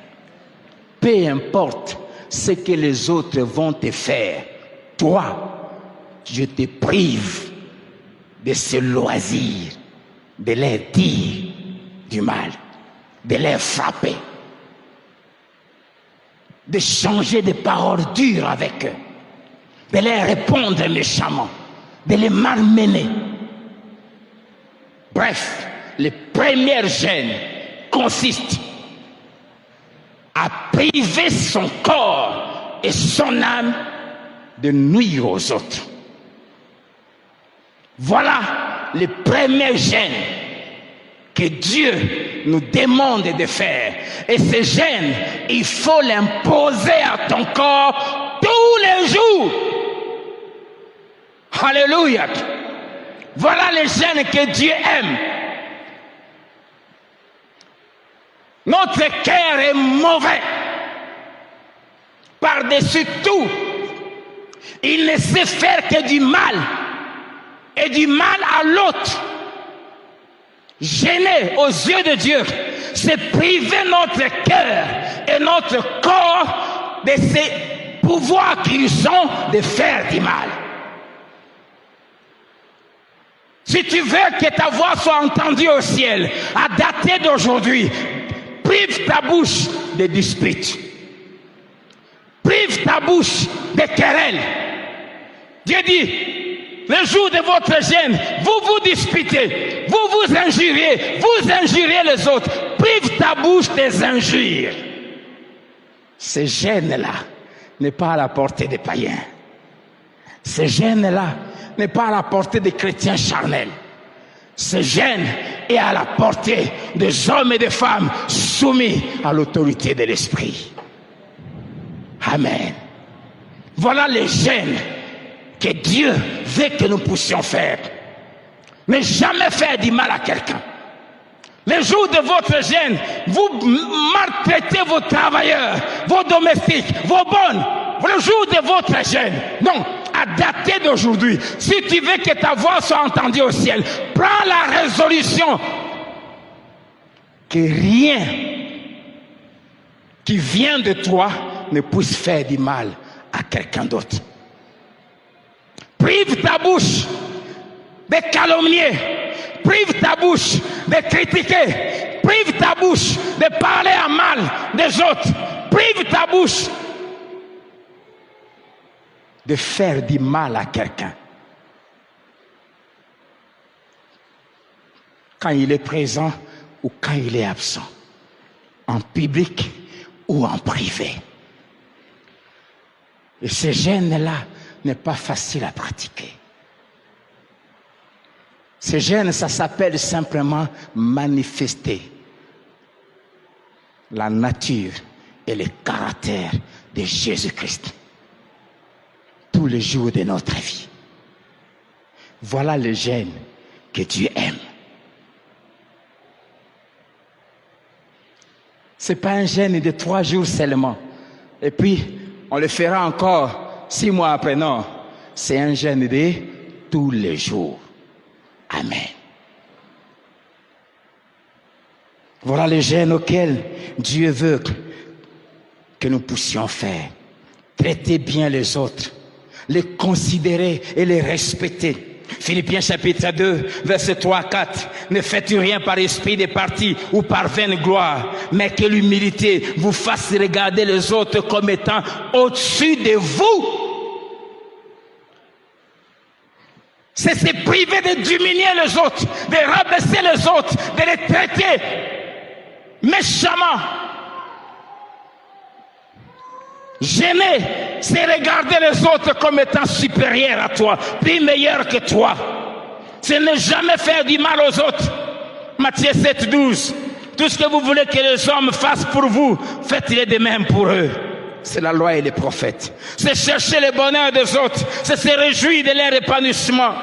Peu importe ce que les autres vont te faire, toi, je te prive de ce loisir, de leur dire du mal, de les frapper, de changer de paroles dures avec eux, de les répondre méchamment, de les malmener. Bref, le premier jeûne consiste à priver son corps et son âme de nuire aux autres. Voilà le premier jeûne que Dieu nous demande de faire. Et ce jeûne, il faut l'imposer à ton corps tous les jours. Alléluia. Voilà le jeûne que Dieu aime. Notre cœur est mauvais. Par-dessus tout, il ne sait faire que du mal. Et du mal à l'autre. Jeûner aux yeux de Dieu, c'est priver notre cœur et notre corps de ces pouvoirs qu'ils ont de faire du mal. Si tu veux que ta voix soit entendue au ciel, à dater d'aujourd'hui, prive ta bouche de disputes. Prive ta bouche de querelles. Dieu dit, le jour de votre jeûne, vous vous disputez, vous vous injuriez les autres. Prive ta bouche des injures. Ce jeûne-là n'est pas à la portée des païens. Ce jeûne-là n'est pas à la portée des chrétiens charnels. Ce jeûne est à la portée des hommes et des femmes soumis à l'autorité de l'Esprit. Amen. Voilà le jeûne que Dieu veut que nous puissions faire. Ne jamais faire du mal à quelqu'un. Le jour de votre jeûne, vous maltraitez vos travailleurs, vos domestiques, vos bonnes. Le jour de votre jeûne, non, à dater d'aujourd'hui, si tu veux que ta voix soit entendue au ciel, prends la résolution que rien qui vient de toi ne puisse faire du mal à quelqu'un d'autre. Prive ta bouche de calomnier, prive ta bouche de critiquer, prive ta bouche de parler à mal des autres, prive ta bouche de faire du mal à quelqu'un. Quand il est présent ou quand il est absent, en public ou en privé. Et ce gêne-là n'est pas facile à pratiquer. Ce gêne, ça s'appelle simplement manifester la nature et le caractère de Jésus-Christ tous les jours de notre vie. Voilà le gêne que Dieu aime. Ce n'est pas un gêne de 3 jours seulement. Et puis, on le fera encore 6 mois après. Non, c'est un gêne de tous les jours. Amen. Voilà le gêne auquel Dieu veut que nous puissions faire. Traiter bien les autres, les considérer et les respecter. Philippiens chapitre 2, versets 3 à 4. Ne faites rien par esprit de parti ou par vaine gloire, mais que l'humilité vous fasse regarder les autres comme étant au-dessus de vous. C'est se priver de diminuer les autres, de rabaisser les autres, de les traiter méchamment. Gêner, c'est regarder les autres comme étant supérieurs à toi, plus meilleurs que toi. C'est ne jamais faire du mal aux autres. Matthieu 7, 12. Tout ce que vous voulez que les hommes fassent pour vous, faites-le de même pour eux. C'est la loi et les prophètes. C'est chercher le bonheur des autres. C'est se réjouir de leur épanouissement.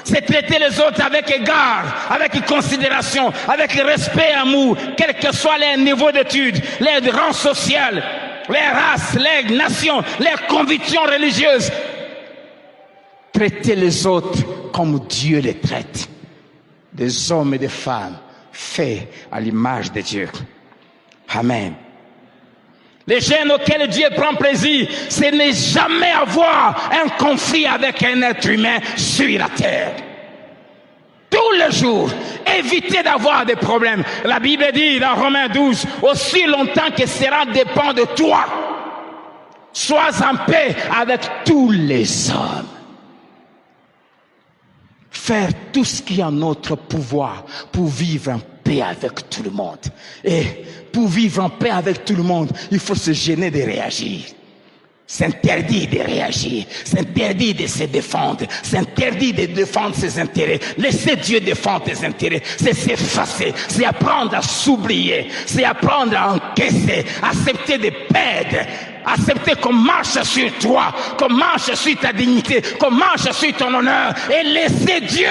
C'est traiter les autres avec égard, avec considération, avec respect et amour, quel que soit leur niveau d'études, leur rang social, leur race, leur nation, leurs convictions religieuses. Traiter les autres comme Dieu les traite. Des hommes et des femmes faits à l'image de Dieu. Amen. Les gènes auxquels Dieu prend plaisir, c'est ne jamais avoir un conflit avec un être humain sur la terre. Tous les jours, évitez d'avoir des problèmes. La Bible dit dans Romains 12, aussi longtemps que cela dépend de toi, sois en paix avec tous les hommes. Faire tout ce qui est en notre pouvoir pour vivre en paix avec tout le monde. Et pour vivre en paix avec tout le monde, il faut se gêner de réagir. C'est interdit de réagir. C'est interdit de se défendre. C'est interdit de défendre ses intérêts. Laissez Dieu défendre tes intérêts. C'est s'effacer. C'est apprendre à s'oublier. C'est apprendre à encaisser. Accepter de perdre. Accepter qu'on marche sur toi. Qu'on marche sur ta dignité. Qu'on marche sur ton honneur. Et laisser Dieu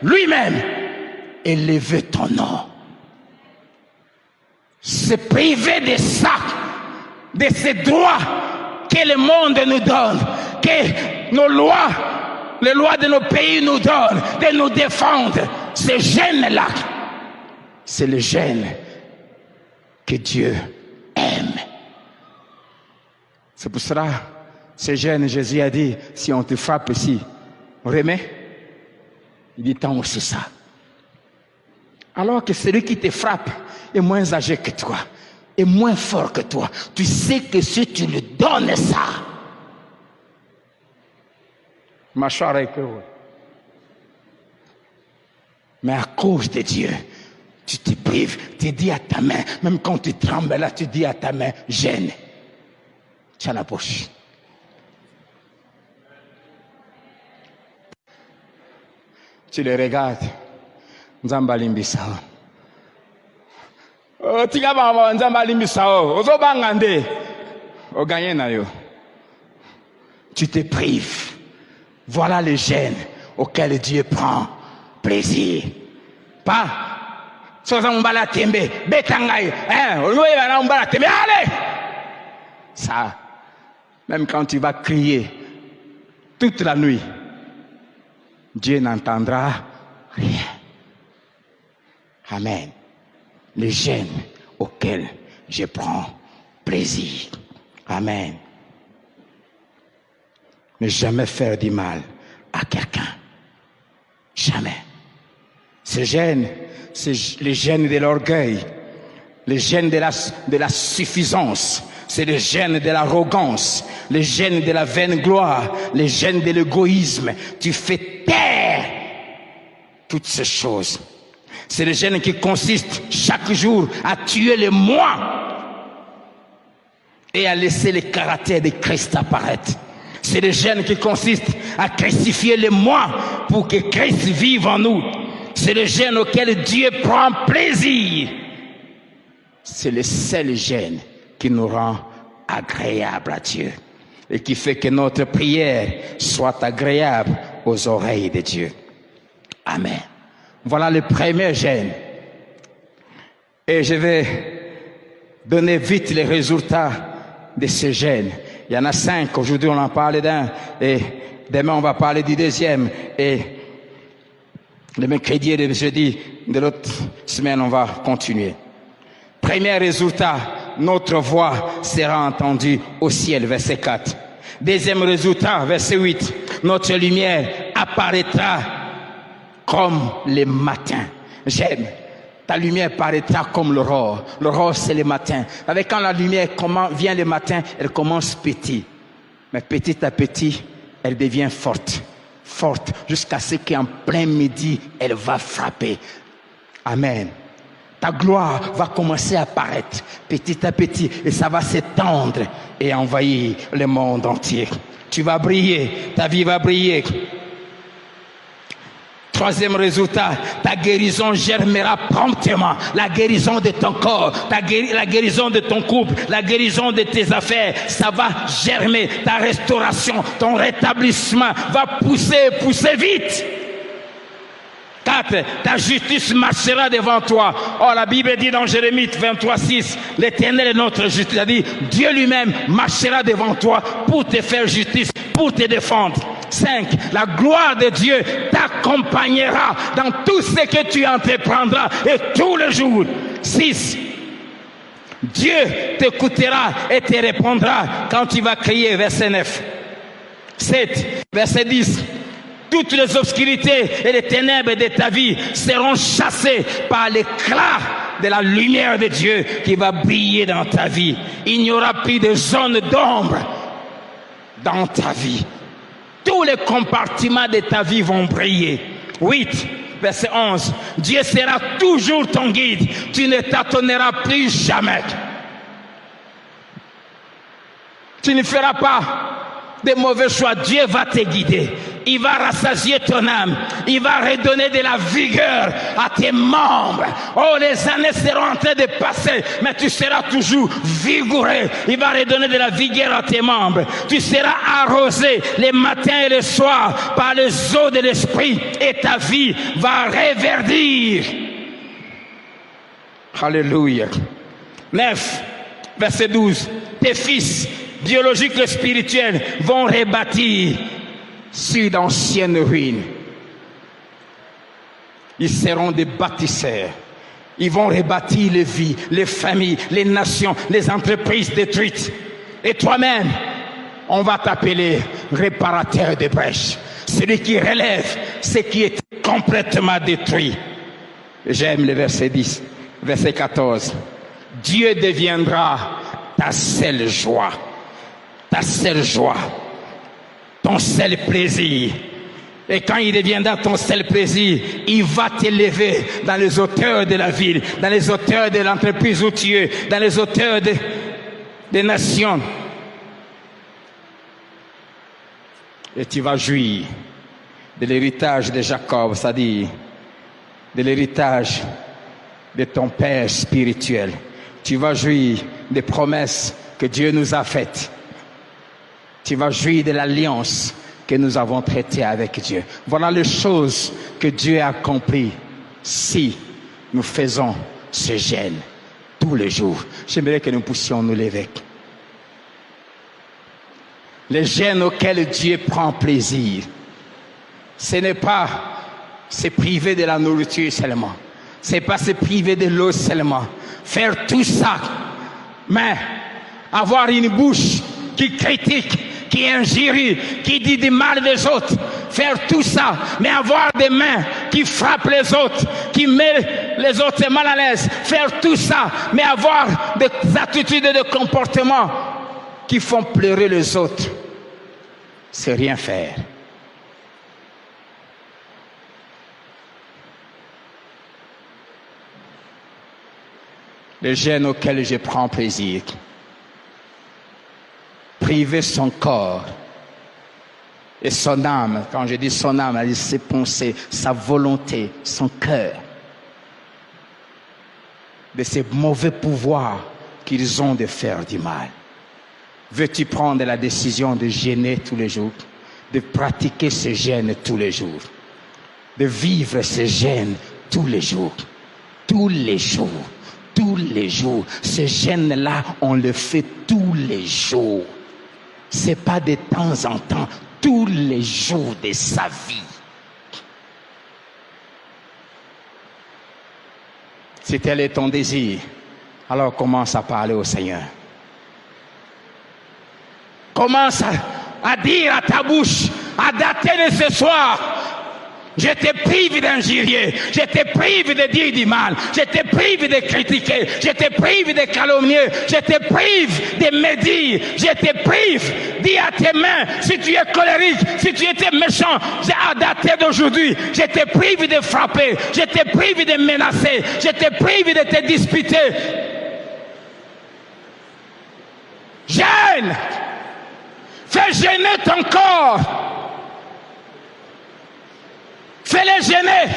lui-même élever ton nom. Se priver de ça. De ces droits que le monde nous donne, que nos lois, les lois de nos pays nous donnent, de nous défendre. Ce gène-là, c'est le gène que Dieu aime. C'est pour cela, ce gène, Jésus a dit, si on te frappe ici, on remet. Il dit, tant aussi ça. Alors que celui qui te frappe est moins âgé que toi, est moins fort que toi. Tu sais que si tu lui donnes ça, mais à cause de Dieu, tu te prives, tu dis à ta main, même quand tu trembles là, tu dis à ta main, gêne. Tiens la poche. Tu les regardes. Nzamba limbisa. Tika baba nzamba limbisa o. Ozobanga nde. O gagner na yo. Tu te prives. Voilà le gène auquel Dieu prend plaisir. Pas soza mbala tembe betangai oyoye bana mbala tembe allez. Ça, même quand tu vas crier toute la nuit, Dieu n'entendra rien. Amen. Le jeûne auquel je prends plaisir. Amen. Ne jamais faire du mal à quelqu'un. Jamais. Ce jeûne, c'est le jeûne de l'orgueil, le jeûne de la suffisance, c'est le jeûne de l'arrogance, le jeûne de la vaine gloire, le jeûne de l'égoïsme. Tu fais taire toutes ces choses. C'est le jeûne qui consiste chaque jour à tuer le moi et à laisser le caractère de Christ apparaître. C'est le jeûne qui consiste à crucifier le moi pour que Christ vive en nous. C'est le jeûne auquel Dieu prend plaisir. C'est le seul jeûne qui nous rend agréable à Dieu et qui fait que notre prière soit agréable aux oreilles de Dieu. Amen. Voilà le premier jeûne. Et je vais donner vite les résultats de ce jeûne. Il y en a 5. Aujourd'hui, on en parle d'un. Et demain, on va parler du deuxième. Et le mercredi et le jeudi de l'autre semaine, on va continuer. Premier résultat, notre voix sera entendue au ciel, verset 4. Deuxième résultat, verset 8. Notre lumière apparaîtra comme le matin. J'aime. Ta lumière paraîtra comme l'aurore. L'aurore, c'est le matin. Avec quand la lumière vient le matin, elle commence petit. Mais petit à petit, elle devient forte. Forte. Jusqu'à ce qu'en plein midi, elle va frapper. Amen. Ta gloire va commencer à apparaître petit à petit. Et ça va s'étendre et envahir le monde entier. Tu vas briller. Ta vie va briller. Troisième résultat, ta guérison germera promptement. La guérison de ton corps, la guérison de ton couple, la guérison de tes affaires, ça va germer. Ta restauration, ton rétablissement va pousser vite. 4. Ta justice marchera devant toi. Oh, la Bible dit dans Jérémie 23:6, l'Éternel est notre justice. C'est-à-dire, Dieu lui-même marchera devant toi pour te faire justice, pour te défendre. 5. La gloire de Dieu t'accompagnera dans tout ce que tu entreprendras et tous les jours. 6. Dieu t'écoutera et te répondra quand tu vas crier, verset 9. 7. Verset 10. Toutes les obscurités et les ténèbres de ta vie seront chassées par l'éclat de la lumière de Dieu qui va briller dans ta vie. Il n'y aura plus de zone d'ombre dans ta vie. Tous les compartiments de ta vie vont briller. 8, verset 11. Dieu sera toujours ton guide. Tu ne tâtonneras plus jamais. Tu ne feras pas de mauvais choix. Dieu va te guider. Il va rassasier ton âme. Il va redonner de la vigueur à tes membres. Oh, les années seront en train de passer, mais tu seras toujours vigoureux. Il va redonner de la vigueur à tes membres. Tu seras arrosé les matins et les soirs par les eaux de l'esprit et ta vie va reverdir. Alléluia. 9, verset 12. Tes fils biologiques et spirituels vont rebâtir sur d'anciennes ruines. Ils seront des bâtisseurs. Ils vont rebâtir les vies, les familles, les nations, les entreprises détruites. Et toi-même, on va t'appeler réparateur de brèches. Celui qui relève ce qui est complètement détruit. J'aime le verset 10, verset 14. Dieu deviendra ta seule joie. Ta seule joie. Ton seul plaisir. Et quand il deviendra ton seul plaisir, il va t'élever dans les hauteurs de la ville, dans les hauteurs de l'entreprise où tu es, dans les hauteurs des nations. Et tu vas jouir de l'héritage de Jacob, c'est-à-dire de l'héritage de ton Père spirituel. Tu vas jouir des promesses que Dieu nous a faites. Tu vas jouir de l'alliance que nous avons traitée avec Dieu. Voilà les choses que Dieu a accomplies si nous faisons ce jeûne tous les jours. J'aimerais que nous puissions nous lever. Le jeûne auquel Dieu prend plaisir, ce n'est pas se priver de la nourriture seulement. Ce n'est pas se priver de l'eau seulement. Faire tout ça, mais avoir une bouche qui critique, qui injure, qui dit du mal des autres. Faire tout ça, mais avoir des mains qui frappent les autres, qui mettent les autres mal à l'aise. Faire tout ça, mais avoir des attitudes et des comportements qui font pleurer les autres. C'est rien faire. Le jeûne auquel je prends plaisir, priver son corps et son âme, quand je dis son âme, elle dit ses pensées, sa volonté, son cœur, de ces mauvais pouvoirs qu'ils ont de faire du mal. Veux-tu prendre la décision de jeûner tous les jours, de pratiquer ce jeûne tous les jours, de vivre ce jeûne tous les jours, tous les jours, tous les jours. Ce jeûne-là, on le fait tous les jours. C'est pas de temps en temps, tous les jours de sa vie. Si tel est ton désir, alors commence à parler au Seigneur. Commence à dire à ta bouche, à dater de ce soir, je te prive d'injurier, je te prive de dire du mal, je te prive de critiquer, je te prive de calomnier, je te prive de médire, je te prive, dis à tes mains, si tu es colérique, si tu étais méchant, à dater d'aujourd'hui, je te prive de frapper, je te prive de menacer, je te prive de te disputer. Jeûne, fais jeûner ton corps. Fais-les gêner.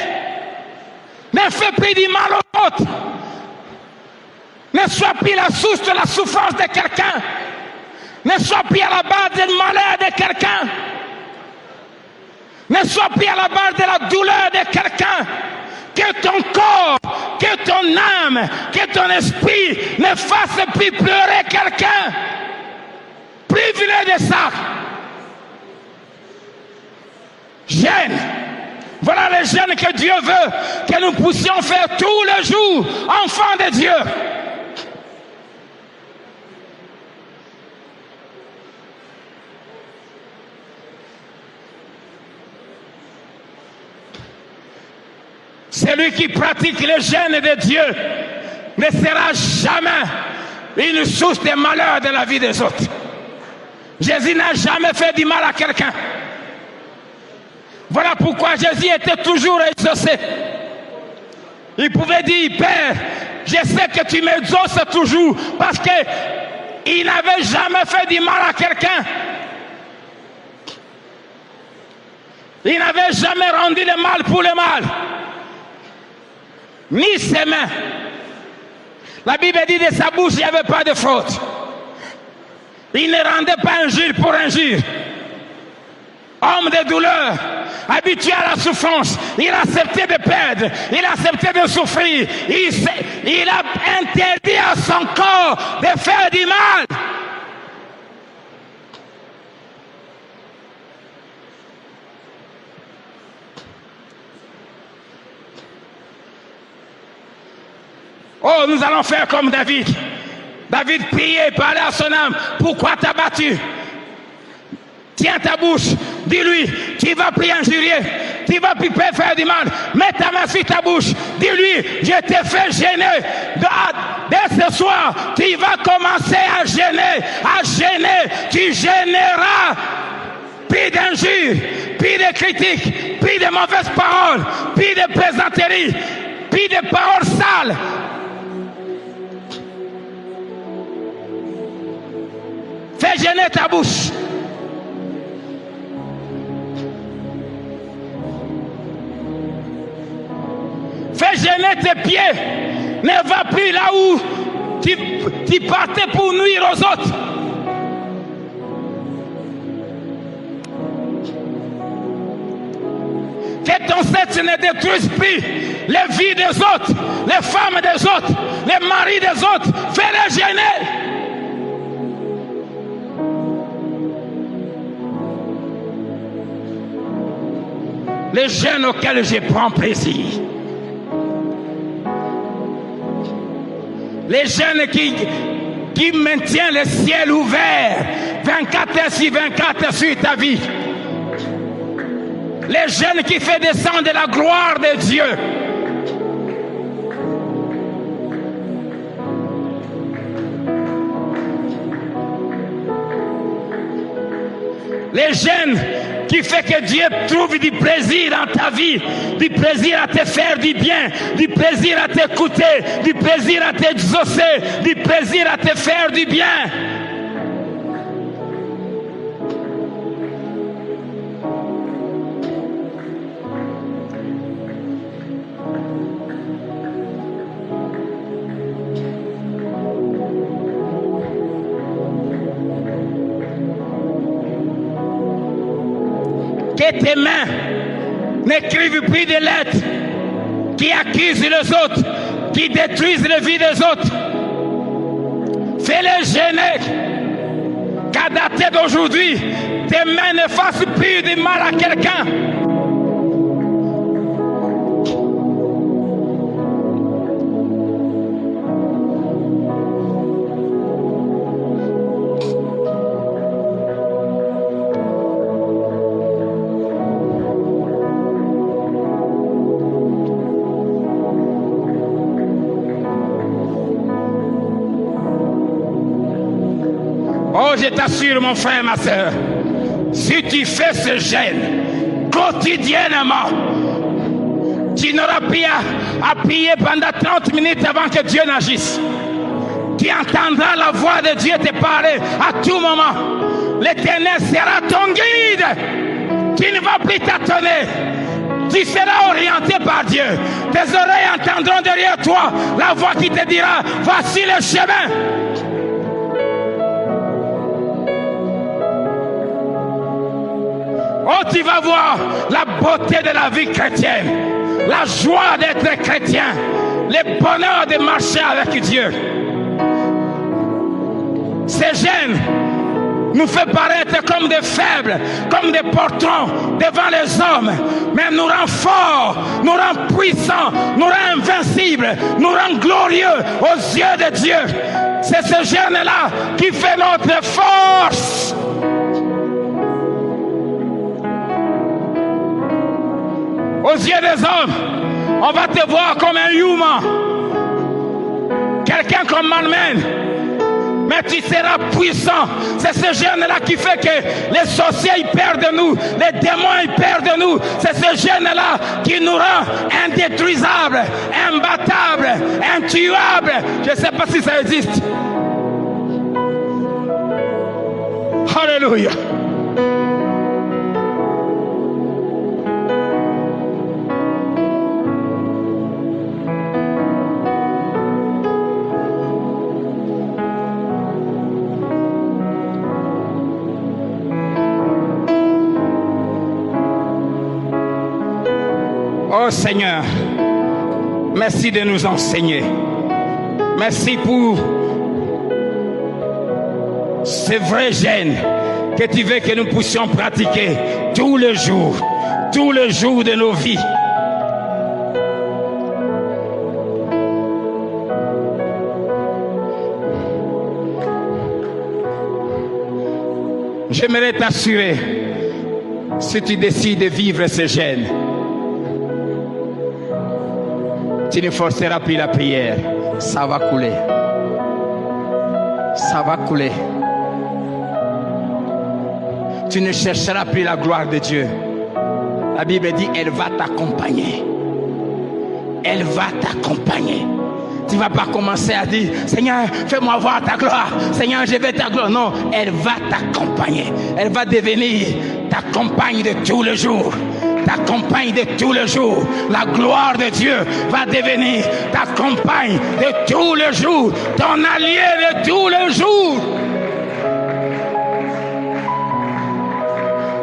Ne fais plus du mal aux autres. Ne sois plus la source de la souffrance de quelqu'un. Ne sois plus à la base du malheur de quelqu'un. Ne sois plus à la base de la douleur de quelqu'un. Que ton corps, que ton âme, que ton esprit ne fasse plus pleurer quelqu'un. Prive-le de ça. Jeûne. Voilà le jeûne que Dieu veut que nous puissions faire tous les jours, enfants de Dieu. Celui qui pratique le jeûne de Dieu ne sera jamais une source de malheur de la vie des autres. Jésus n'a jamais fait du mal à quelqu'un. Voilà pourquoi Jésus était toujours exaucé. Il pouvait dire, Père, je sais que tu m'exauces toujours, parce qu'il n'avait jamais fait du mal à quelqu'un. Il n'avait jamais rendu le mal pour le mal. Ni ses mains. La Bible dit de sa bouche, il n'y avait pas de faute. Il ne rendait pas injure pour injure. Homme de douleur, habitué à la souffrance, il a accepté de perdre, il a accepté de souffrir, il a interdit à son corps de faire du mal. Oh, nous allons faire comme David. David priait, parlait à son âme. Pourquoi t'as battu? Tiens ta bouche, dis-lui, tu vas plus injurier, tu vas plus faire du mal. Mets ta main sur ta bouche, dis-lui, je t'ai fait gêner. Dès ce soir, tu vas commencer à gêner, tu gêneras. Plus d'injures, plus de critiques, plus de mauvaises paroles, plus de plaisanteries, plus de paroles sales. Fais gêner ta bouche. Fais gêner tes pieds. Ne va plus là où tu partais pour nuire aux autres. Que ton sexe ne détruise plus les vies des autres, les femmes des autres, les maris des autres. Fais-les gêner. les jeûnes auxquels je prends plaisir. Les jeûnes qui maintiennent le ciel ouvert 24 heures sur 24 sur ta vie. Les jeûnes qui font descendre la gloire de Dieu. Les jeûnes qui font que Dieu trouve du plaisir dans ta vie, du plaisir à te faire du bien, du plaisir à t'écouter, du plaisir à t'exaucer, du plaisir à te faire du bien. Que tes mains n'écrivent plus de lettres qui accusent les autres, qui détruisent la vie des autres. Fais-les gêner. Qu'à dater d'aujourd'hui, tes mains ne fassent plus de mal à quelqu'un. Oh, je t'assure, mon frère, ma soeur, si tu fais ce jeûne quotidiennement, tu n'auras plus à prier pendant 30 minutes avant que Dieu n'agisse. Tu entendras la voix de Dieu te parler à tout moment. L'Éternel sera ton guide. Tu ne vas plus tâtonner. Tu seras orienté par Dieu. Tes oreilles entendront derrière toi la voix qui te dira, voici le chemin. Oh, tu vas voir la beauté de la vie chrétienne, la joie d'être chrétien, le bonheur de marcher avec Dieu. Ces jeunes nous fait paraître comme des faibles, comme des portons devant les hommes, mais nous rend forts, nous rend puissants, nous rend invincibles, nous rend glorieux aux yeux de Dieu. C'est ce jeune-là qui fait notre force. Aux yeux des hommes, on va te voir comme un humain, quelqu'un comme man, mais tu seras puissant. C'est ce jeune-là qui fait que les sorciers ils perdent de nous, les démons ils perdent de nous. C'est ce jeune-là qui nous rend indétruisables, imbattables, intuables. Je ne sais pas si ça existe. Alléluia. Oh Seigneur, merci de nous enseigner. Merci pour ce vrai jeûne que tu veux que nous puissions pratiquer tous les jours de nos vies. J'aimerais t'assurer, si tu décides de vivre ce jeûne, tu ne forceras plus la prière. Ça va couler. Ça va couler. Tu ne chercheras plus la gloire de Dieu. La Bible dit, elle va t'accompagner. Elle va t'accompagner. Tu ne vas pas commencer à dire, Seigneur, fais-moi voir ta gloire. Seigneur, je veux ta gloire. Non, elle va t'accompagner. Elle va devenir ta compagne de tous les jours. Ta compagne de tous les jours. La gloire de Dieu va devenir ta compagne de tous les jours. Ton allié de tous les jours.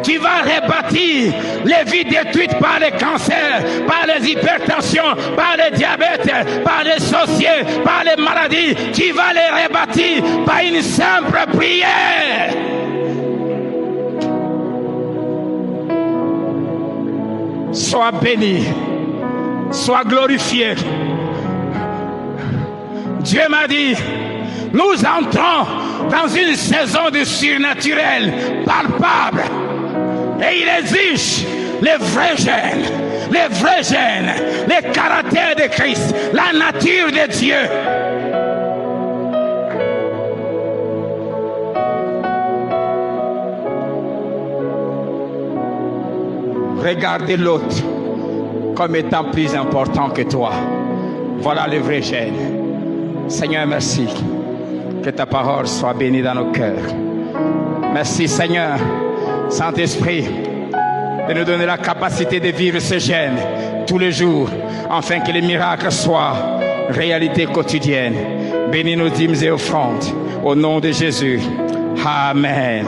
Tu vas rebâtir les vies détruites par les cancers, par les hypertensions, par les diabètes, par les sorciers, par les maladies. Tu vas les rebâtir par une simple prière. sois béni, sois glorifié. Dieu m'a dit, nous entrons dans une saison de surnaturel palpable. Et il exige les vrais gènes, les caractères de Christ, la nature de Dieu. Regardez l'autre comme étant plus important que toi. Voilà le vrai gène. Seigneur, merci. Que ta parole soit bénie dans nos cœurs. Merci, Seigneur, Saint-Esprit, de nous donner la capacité de vivre ce gène tous les jours, afin que les miracles soient réalité quotidienne. Bénis nos dîmes et offrandes. Au nom de Jésus. Amen.